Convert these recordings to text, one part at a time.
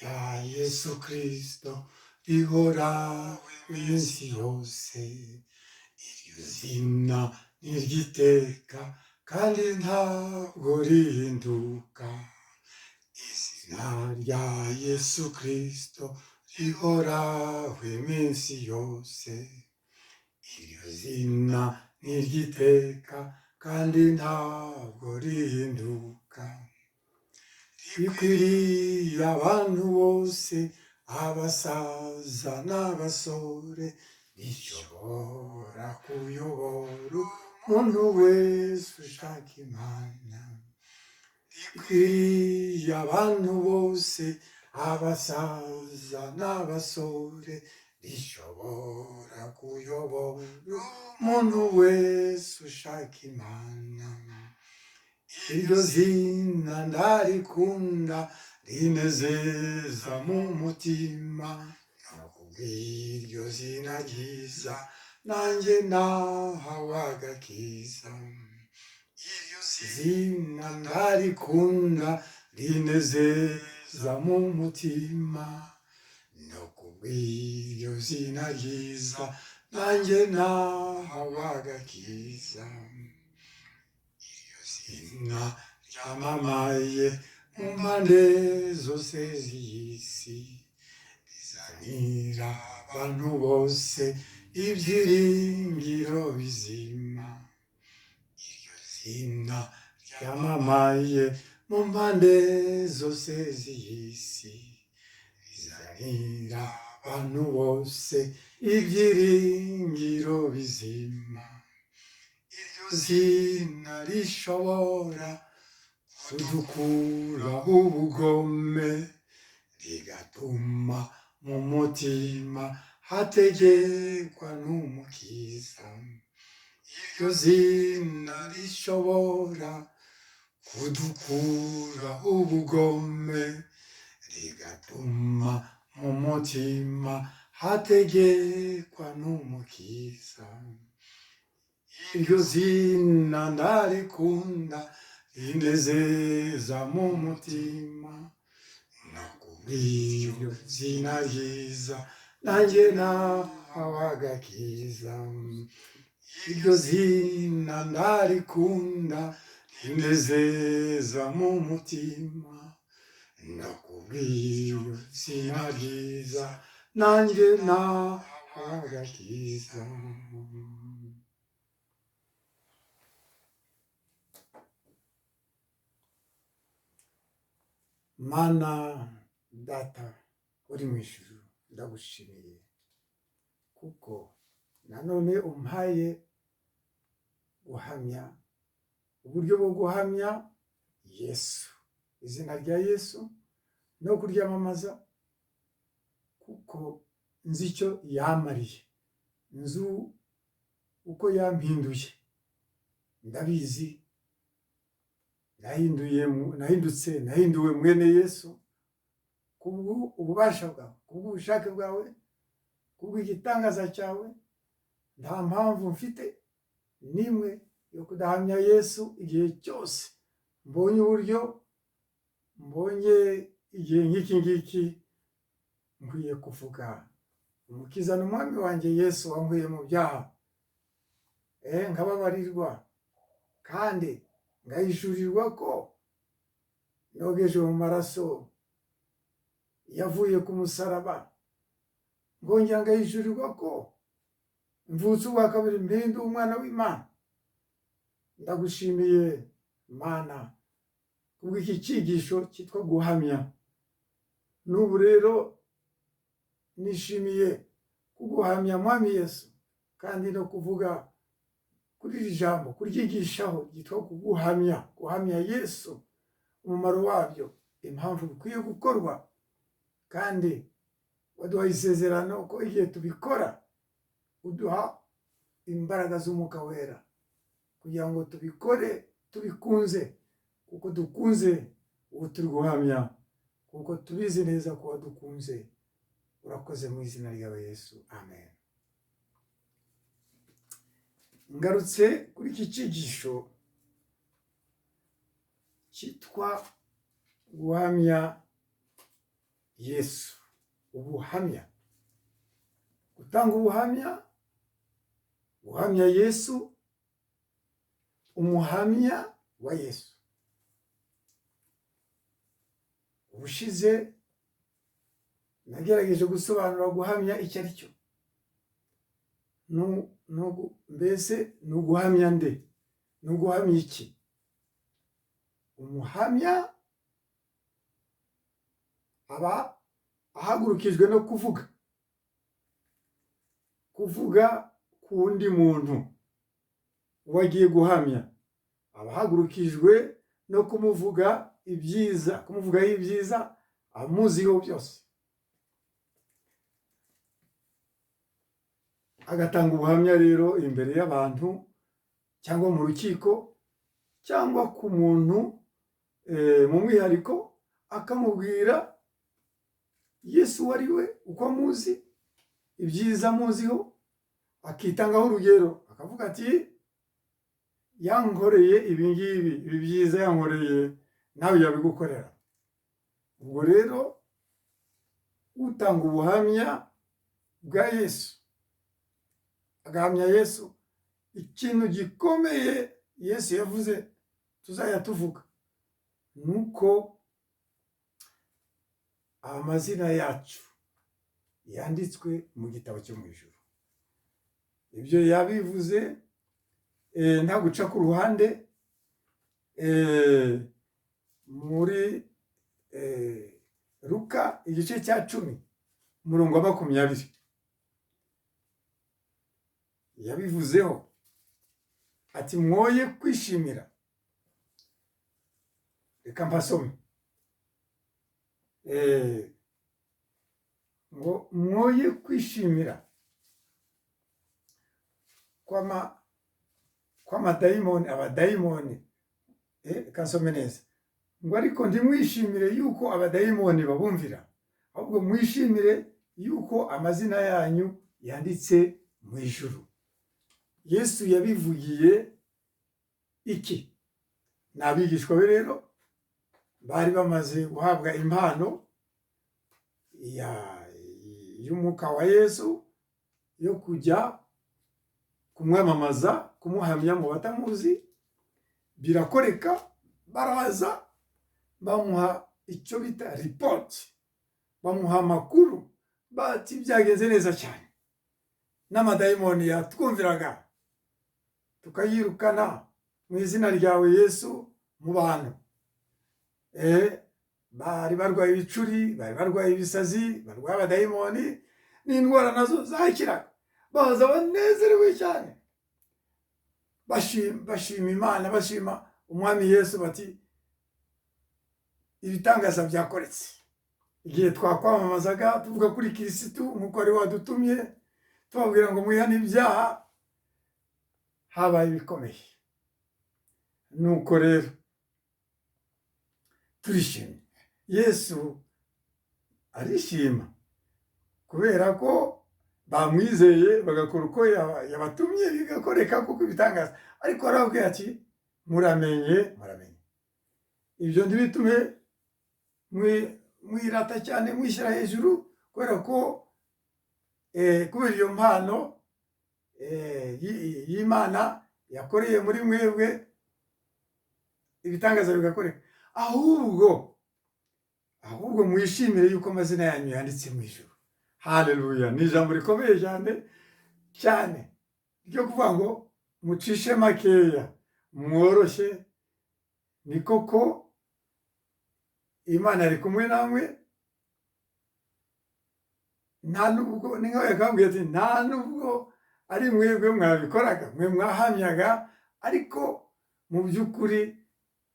ya Yesu Kristo rihoraho iminsi yose. Iryo zina ni iry'iteka kandi ntabwo rihinduka. Izina rya Yesu Kristo rihoraho iminsi yose. Iryo zina ni iry'iteka kandi ntabwo rihinduka. Rikwiriye abantu bose, abasaza n'abasore, rishobora kuyobora umuntu wese ushaka Imana. Rikwiriye abantu bose, abasaza n'abasore, rishobora kuyobora umuntu wese ushaka Imana. Iryo zina ndarikunda, rinezeza mu mutima, no kubw'iryo zina ryiza nanjye nahawe agakiza. Iryo zina ndarikunda, rinezeza mu mutima, no kubw'iryo zina ryiza nanjye nahawe agakiza. Izina ryamamaye mu mpande zose z'isi, rizanira abantu bose ibyiringiro bizima. Iryo zina ryamamaye mu mpande zose z'isi, rizanira abantu bose ibyiringiro bizima. Iryo zina rishobora kudukuraho ubugome, rigatuma mu mutima hategekwa n'umukiza. Iryo zina rishobora kudukuraho ubugome, rigatuma mu mutima hategekwa n'umukiza. Iryo zina ndarikunda, rinezeza mu mutima, no kubw'iryo zina ryiza nanjye nahawe agakiza. Iryo zina ndarikunda, rinezeza mu mutima, no kubw'iryo zina ryiza nanjye nahawe agakiza. Mana data uri mu ijuru, ndagushimiye kuko nanone umpaye guhamya, uburyo bwo guhamya Yesu, izina rya Yesu, no kuryamamaza, kuko nzi icyo yamariye, nzi uko yampinduye. Ndabizi nahinduwe mwene Yesu kubw'ububasha bwawe, kubw'ubushake bwawe, kubw'igitangaza cyawe. Nta mpamvu mfite n'imwe yo kudahamya Yesu igihe cyose mbonye uburyo, mbonye igihe nk'iki ngiki nkwiye kuvuga umukiza n'umwami wanjye Yesu wankuye mu byaha, nkababarirwa kandi ngahishurirwa ko nogeje mu maraso yavuye ku musaraba, ngongera ngahishurirwa ko mvutse ubwa kabiri mpinduwe umwana w'Imana. Ndagushimiye Mana kubw'iki cyigisho cyitwa guhamya. N'ubu rero nishimiye kuguhamya mwami Yesu, kandi no kuvuga kuri iri jambo, kuryigishaho ryitwa kuguhamya, guhamya Yesu, umumaro wabyo, impamvu bikwiye gukorwa, kandi waduhaye isezerano ko igihe tubikora uduha imbaraga z'umwuka wera kugira ngo tubikore tubikunze, kuko dukunze ubu turi guhamya, kuko tubizi neza ko wadukunze. Urakoze mu izina ryawe Yesu, amen. Ngarutse kuri iki cyigisho cyitwa guhamya Yesu. Ubuhamya, gutanga ubuhamya, guhamya Yesu, umuhamya wa Yesu. Ubushize nagerageje gusobanura guhamya icyo ari cyo. Mbese ni uguhamya nde? Ni uguhamya iki? Umuhamya aba ahagurukijwe no kuvuga ku wundi muntu wagiye guhamya. Aba ahagurukijwe no kumuvugaho ibyiza amuziho byose, agatanga ubuhamya rero imbere y'abantu cyangwa mu rukiko cyangwa ku muntu mu mwihariko, akamubwira Yesu wari we, uko amuzi, ibyiza amuziho, akitangaho urugero akavuga ati yankoreye ibi ngibi, ibi byiza yankoreye, nawe yabigukorera. Ubwo rero utanga ubuhamya bwa Yesu, agahamya Yesu, ikintu gikomeye Yesu yavuze tuzajya tuvuga nuko amazina yacu yanditswe mu gitabo cyo mu ijuru. Ibyo yabivuze nta guca ku ruhande, muri Luka igice cya 10 umurongo wa 20 yabivuzeho ati mwoye kwishimira. Reka mpasome ngo mwoye kwishimira kw'amadayimoni, abadayimoni. Kasome neza ngo ariko ntimwishimire yuko abadayimoni babumvira, ahubwo mwishimire yuko amazina yanyu yanditse mu ijuru. Yesu yabivugiye iki? N'abigishwa be rero bari bamaze guhabwa impano y'umwuka wa Yesu yo kujya kumwamamaza, kumuhamya mu batamuzi. Birakoreka, baraza bamuha icyo bita report, bamuha amakuru bati byagenze neza cyane, n'amadayimoni yatwumviraga tukayirukana mu izina ryawe Yesu mu bantu. Bari barwaye ibicuri, bari barwaye ibisazi, barwaye abadayimoni, n'indwara nazo zakiraga. Baza banezerewe cyane, bashima Imana, bashima umwami Yesu, bati ibitangaza byakoretse. Igihe twakwamamazaga tuvuga kuri Kirisitu nk'uko ari wadutumye, tubabwira ngo mwihane ibyaha, habaye ibikomeye. Nuko rero turishimye. Yesu arishima kubera ko bamwizeye bagakora uko yabatumye, bigakoreka kuko ibitangaza. Ariko arababwira ati muramenye. Ibyo ntibitume mwirata cyane, mwishyira hejuru, kubera ko kubera iyo mpano y'Imana yakoreye muri mwebwe ibitangaza bigakoreka. Ahubwo mwishimire yuko amazina yanyu yanditse mu ijuru. Haleluya! Ni ijambo rikomeye cyane ryo kuvuga ngo mucishe makeya, mworoshye. Ni koko Imana ari kumwe namwe. Nta nubwo, ni nkaho yakambwiye ati nta nubwo ari mwebwe mwabikoraga, mwe mwahamyaga, ariko mu by'ukuri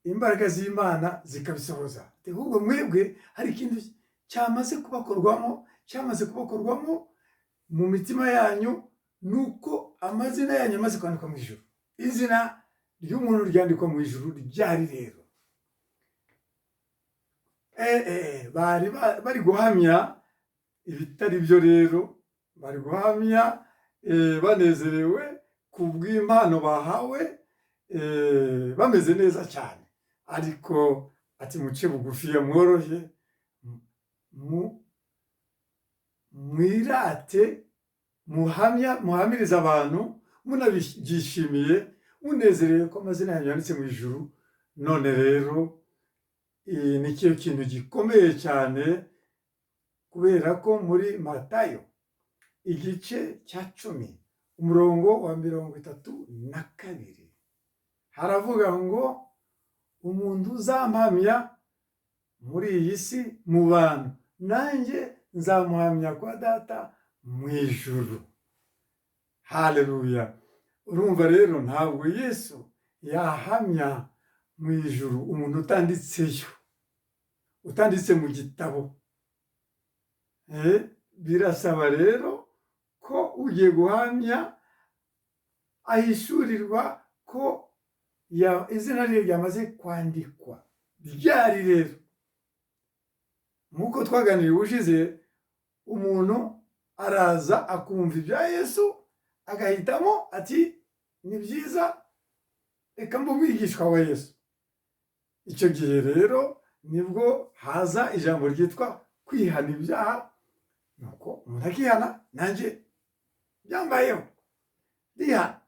imbaraga z'Imana zikabisohoza. Ahubwo mwebwe hari ikintu cyamaze kubakorwamo mu mitima yanyu, nuko amazina yanyu amaze kwandikwa mu ijuru. Izina ry'umuntu ryandikwa mu ijuru ryari rero. Bari guhamya ibitari byo rero, bari guhamya banezerewe ku bw'impano bahawe, bameze neza cyane. Ariko ati muce bugufiya, mworoshye, mwirate, muhamirize abantu munabyishimiye, munezerewe ko amazina yanyu yanditse mu ijuru. None rero ni cyo kintu gikomeye cyane, kubera ko muri Matayo igice cya 10 umurongo wa 32 haravuga ngo umuntu uzampamya muri iyi si mu bantu, nanjye nzamuhamya kwa data mu ijuru. Haleluya! Urumva rero ntabwo Yesu yahamya mu ijuru umuntu utanditseyo, utanditse mu gitabo. Birasaba rero ko ugiye guhamya ahishurirwa ko izina rye ryamaze kwandikwa. Ryari rero, nk'uko twaganiriye ubushize, umuntu araza akumva ibya Yesu agahitamo ati ni byiza, reka mbe umwigishwa wa Yesu. Icyo gihe rero nibwo haza ijambo ryitwa kwihana ibyaha, nuko umuntu akihana. Nanjye byambayeho ndihana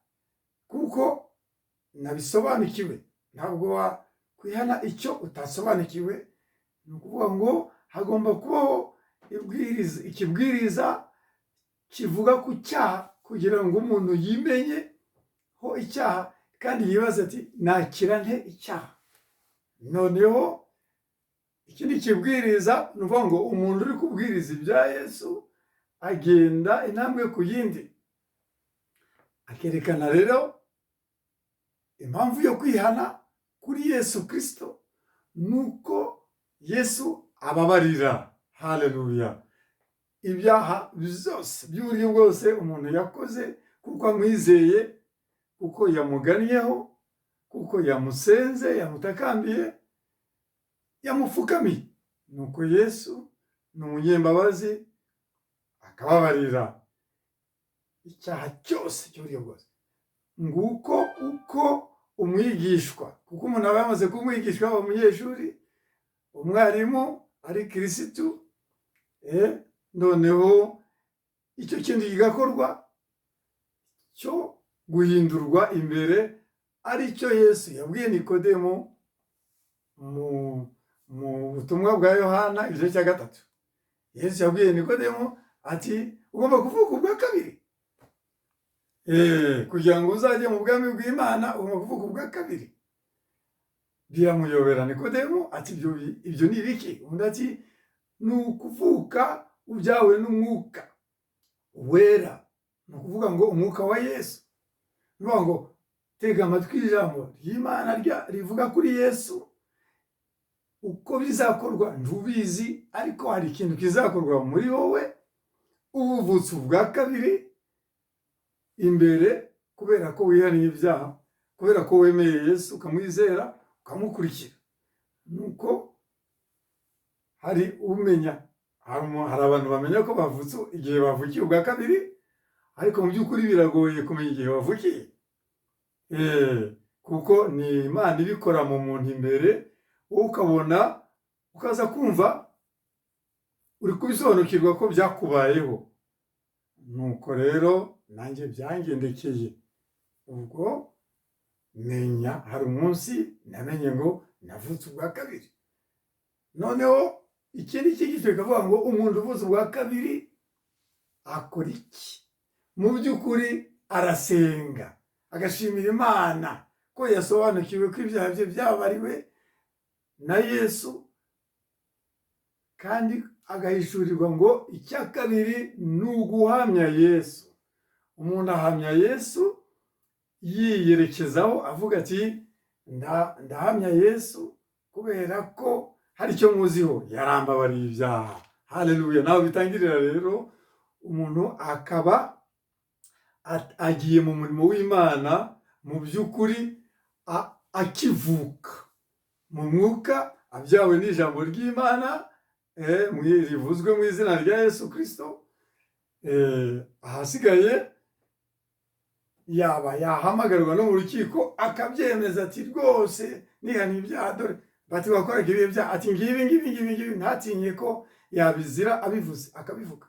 kuko nabisobanukiwe. Ntabwo wakwihana icyo utasobanukiwe. Ni ukuvuga ngo hagomba kubaho ikibwiriza kivuga ku cyaha, kugira ngo umuntu yimenyeho icyaha kandi yibaze ati nakira nte icyaha. Noneho ikindi kibwiriza ni ukuvuga ngo umuntu uri kubwiriza ibya Yesu agenda intambwe ku yindi, akerekana rero impamvu yo kwihana kuri Yesu Kristo, nuko Yesu ababarira. Haleluya! Ibyaha byose by'uburyo bwose umuntu yakoze, kuko amwizeye, kuko yamugannyeho, kuko yamusenze, yamutakambiye, yamupfukamiye. Nuko Yesu ni umunyembabazi, akababarira icyaha cyose cy'uburyo bwose. Nguko uko umwigishwa, kuko umuntu aba yamaze kumwigishwa, aba umunyeshuri, umwarimu, ari kirisitu, noneho icyo kintu kigakorwa cyo guhindurwa imbere, ari cyo Yesu yabwiye Nikodemo mu butumwa bwa Yohana igice cya 3. Yesu yabwiye Nikodemo ati ugomba kuvuka ubwa kabiri. Kugira ngo uzajye mu bwami bw'Imana ugomba kuvuka ubwa kabiri. Biramuyobera Nikodemo ati ibyo ni ibiki? Undi ati ni ukuvuka ubyawe n'umwuka wera. Ni ukuvuga ngo umwuka wa Yesu. Ni ukuvuga ngo tega amatwi ijambo ry'Imana rivuga kuri Yesu. Uko bizakorwa ntubizi, ariko hari ikintu kizakorwa muri wowe, ubuvutse ubwa kabiri imbere, kubera ko wihaniye ibyaha, kubera ko wemeye Yesu ukamwizera ukamukurikira. Nuko hari umenya, hari abantu bamenya ko bavutse igihe bavukiye ubwa kabiri, ariko mu by'ukuri biragoye kumenya igihe wavukiye. Kuko ni Imana ibikora mu muntu imbere, wowe ukabona, ukaza kumva uri kubisobanukirwa ko byakubayeho. Nuko rero nanjye byangendekeye. Ubwo menya, hari umunsi namenye ngo navutse ubwa kabiri. Noneho ikindi cyigisho kikavuga ngo umuntu uvutse ubwa kabiri akora iki? Mu by'ukuri arasenga, agashimira Imana ko yasobanukiwe ko ibyaha bye byabariwe na Yesu, kandi agahishurirwa ngo icya kabiri ni uguhamya Yesu. Umuntu ahamya Yesu yiyerekezaho avuga ati ndahamya Yesu kubera ko hari icyo muziho, yarambabariye ibyaha. Haleluya! Nawe bitangirira rero, umuntu akaba agiye mu murimo w'Imana mu by'ukuri, akivuka mu mwuka, abyawe n'ijambo ry'Imana rivuzwe mu izina rya Yesu Kristo. Ahasigaye yaba yahamagarwa no mu rukiko akabyemeza ati rwose nihaniye ibyaha, dore bati wakoraga ibihe byaha, ati ngibi ntatinye ko yabizira abivuze akabivuga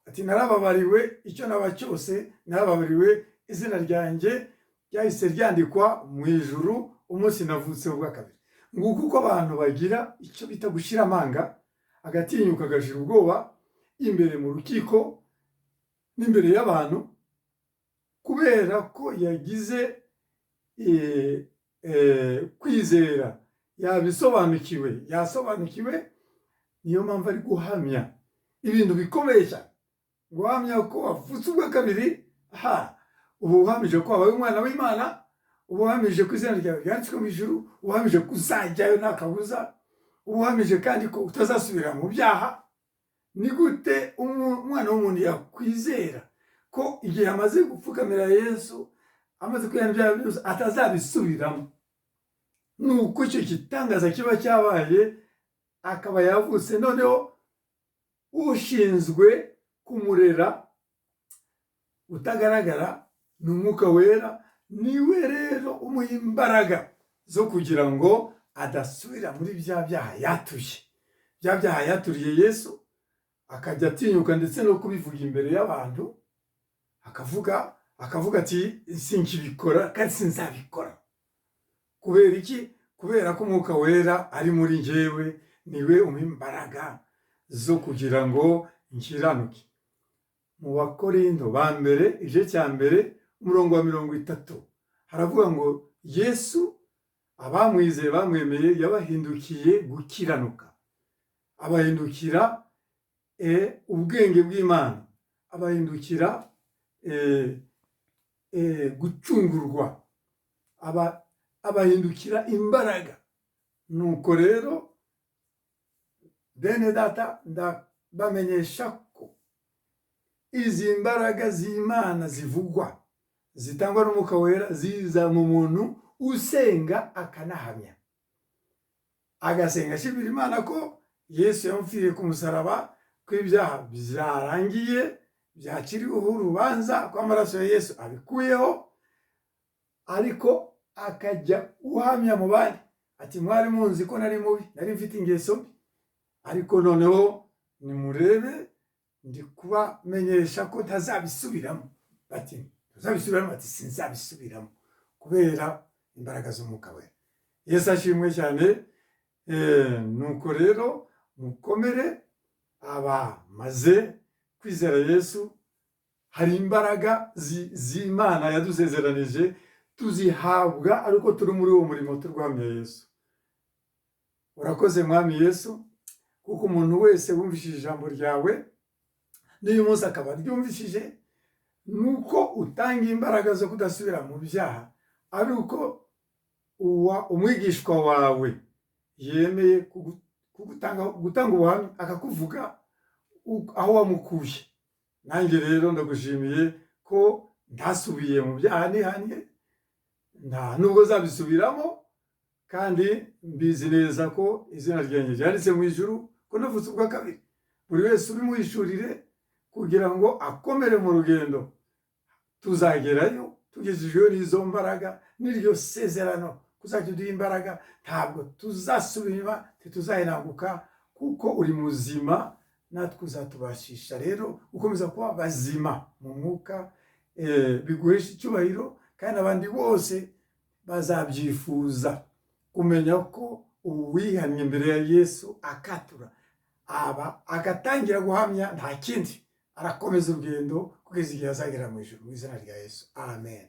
ati narababariwe icyo naba cyose, narababariwe izina ryanjye ryahise ryandikwa mu ijuru umunsi navutse ubwa kabiri. Nguko uko abantu bagira icyo bita gushyira amanga, agatinyuka agashira ubwoba imbere mu rukiko n'imbere y'abantu, kubera ko yagize kwizera, yasobanukiwe. Niyo mpamvu ari guhamya ibintu bikomeye cyane, guhamya ko wavutse ubwa kabiri. Ubu uhamije ko wabaye umwana w'Imana, ubu uhamije ko izina ryawe ryanditswe mu ijuru, ubu uhamije ko uzajyayo nta kabuza, ubu uhamije kandi ko utazasubira mu byaha. Ni gute umwana w'umuntu yakwizera ko igihe amaze gupfukamira Yesu, amaze kwihana ibyaha byose, atazabisubiramo? Nuko icyo gitangaza kiba cyabaye, akaba yavutse. Noneho ushinzwe kumurera utagaragara ni Umwuka Wera, niwe rero umuha imbaraga zo kugira ngo adasubira muri bya byaha yatuye, bya byaha yaturiye Yesu. Akajya atinyuka ndetse no kubivuga imbere y'abantu, akavuga ati sinkibikora kandi sinzabikora. Kubera iki? Kubera ko Umwuka Wera ari muri njyewe, niwe umpa imbaraga zo kugira ngo nkiranuke. Mu Bakorinto ba mbere igice cya mbere umurongo wa 30 haravuga ngo Yesu abamwizeye bamwemeye yabahindukiye gukiranuka, abahindukira ubwenge bw'Imana, abahindukira gucungurwa, abahindukira imbaraga. Nuko rero bene data, ndabamenyesha ko izi mbaraga z'Imana zivugwa zitangwa n'Umwuka Wera ziza mu muntu usenga akanahamya, agasenga ashimira Imana ko Yesu yamupfiriye ku musaraba, ko ibyaha byarangiye, byakiriweho urubanza, ko amaraso ya Yesu abikuyeho. Ariko akajya uhamya mu bandi ati mwari munzi ko nari mubi, nari mfite ingeso mbi, ariko noneho nimurebe ndi kubamenyesha ko ntazabisubiramo. Bati ntazabisubiramo? Ati sinzabisubiramo, kubera imbaraga z'Umwuka Wera. Yesu ashimwe cyane. Nuko rero mukomere, abamaze kwizera Yesu, hari imbaraga z'Imana yadusezeranije, tuzihabwa ariko turi muri uwo murimo turwamya Yesu. Urakoze Mwami Yesu, kuko umuntu wese wumvishije ijambo ryawe n'uyu munsi akaba ryumvishije, nuko utanga imbaraga zo kudasubira mu byaha, ari uko umwigishwa wawe yemeye gutanga ubuhamya, akakuvuga aho wamukuye. Nanjye rero ndagushimiye ko ntasubiye mu byaha nihanye, nta nubwo zabisubiramo, kandi mbizi neza ko izina ryanjye ryanditse mu ijuru, ko navutse ubwa kabiri. Buri wese ubimuhishurire kugira ngo akomere mu rugendo. Tuzagerayo tugejejweho n'izo mbaraga, n'iryo sezerano kuzajya uduha imbaraga. Ntabwo tuzasubira inyuma, ntituzahinaguka, kuko uri muzima, natwe uzatubashisha rero gukomeza kuba bazima mu mwuka. Biguhesha icyubahiro, kandi abandi bose bazabyifuza kumenya ko uwihannye imbere ya Yesu akatura, agatangira guhamya, nta kindi, arakomeza urugendo kugeza igihe azagera mu ijuru. Mu izina rya Yesu, amen.